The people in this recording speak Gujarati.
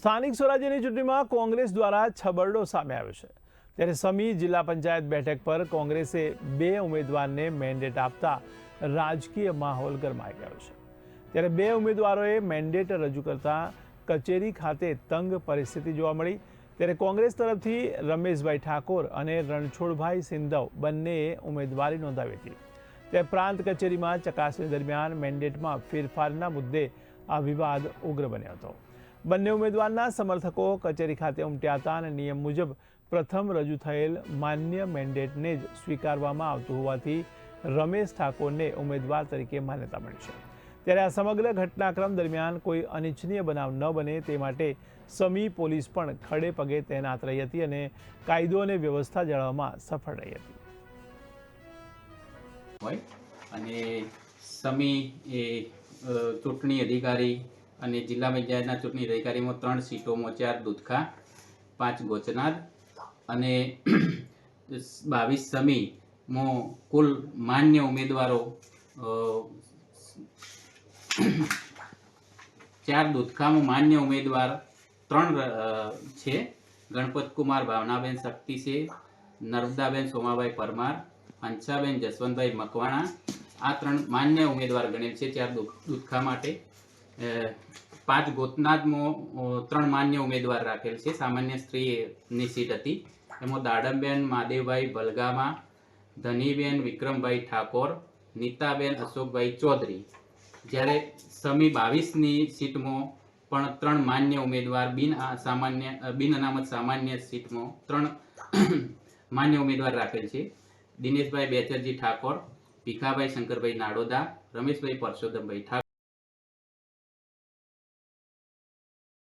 સ્થાનિક સ્વરાજ્યની ચૂંટણીમાં કોંગ્રેસ દ્વારા છબરડો સામે આવ્યો છે। ત્યારે સમી જિલ્લા પંચાયત બેઠક પર કોંગ્રેસે 2 ઉમેદવારને મેન્ડેટ આપતા રાજકીય માહોલ ગરમાઈ ગયો છે। ત્યારે 2 ઉમેદવારોએ મેન્ડેટ રજૂ કરતા કચેરી ખાતે તંગ પરિસ્થિતિ જોવા મળી। ત્યારે કોંગ્રેસ તરફથી રમેશભાઈ ઠાકોર અને રણછોડભાઈ સિંધવ બંનેએ ઉમેદવારી નોંધાવી હતી। ત્યારે પ્રાંત કચેરીમાં ચકાસણી દરમિયાન મેન્ડેટમાં ફેરફારના મુદ્દે આ વિવાદ ઉગ્ર બન્યો હતો। બંને ઉમેદવારના સમર્થકો કચેરી ખાતે ઉમટ્યા હતા અને નિયમ મુજબ પ્રથમ રજૂ થયેલ માન્ય મેન્ડેટને જ સ્વીકારવામાં આવતું હોવાથી રમેશ ઠાકોરને ઉમેદવાર તરીકે માન્યતા મળી છે। ત્યારે આ સમગ્ર ઘટનાક્રમ દરમિયાન કોઈ અનિચ્છનીય બનાવ ન બને તે માટે સમી પોલીસ પણ ખડે પગે તૈનાત રહી હતી અને કાયદો અને વ્યવસ્થા જાળવવામાં સફળ રહી હતી। અને સમી એ ચૂંટણી અધિકારી અને જિલ્લા પંચાયતના ચૂંટણી અધિકારીમાં 3 સીટોમાં 4 દૂધખા 5 ગોચનાર અને 22 સમીમાં કુલ માન્ય ઉમેદવારો 4 દૂધખામાં માન્ય ઉમેદવાર 3 છે। ગણપતકુમાર ભાવનાબેન શક્તિ છે, નર્મદાબેન સોમાભાઈ પરમાર, હંસાબેન જસવંતભાઈ મકવાણા, આ 3 માન્ય ઉમેદવાર ગણેલ છે 4 દૂધખા માટે। 5 ગોતનાદમાં 3 માન્ય ઉમેદવાર રાખેલ છે। સામાન્ય સ્ત્રીની સીટ હતી, એમાં દાડમબેન મહાદેવભાઈ ભલગામા, ધનીબેન વિક્રમભાઈ ઠાકોર, નીતાબેન અશોકભાઈ ચૌધરી। જ્યારે સમી 22ની સીટમાં પણ 3 માન્ય ઉમેદવાર બિન અનામત સામાન્ય સીટમાં 3 માન્ય ઉમેદવાર રાખેલ છે। દિનેશભાઈ બેચરજી ઠાકોર, ભીખાભાઈ શંકરભાઈ નાડોદા, રમેશભાઈ પરસોત્તમભાઈ ઠાકોર।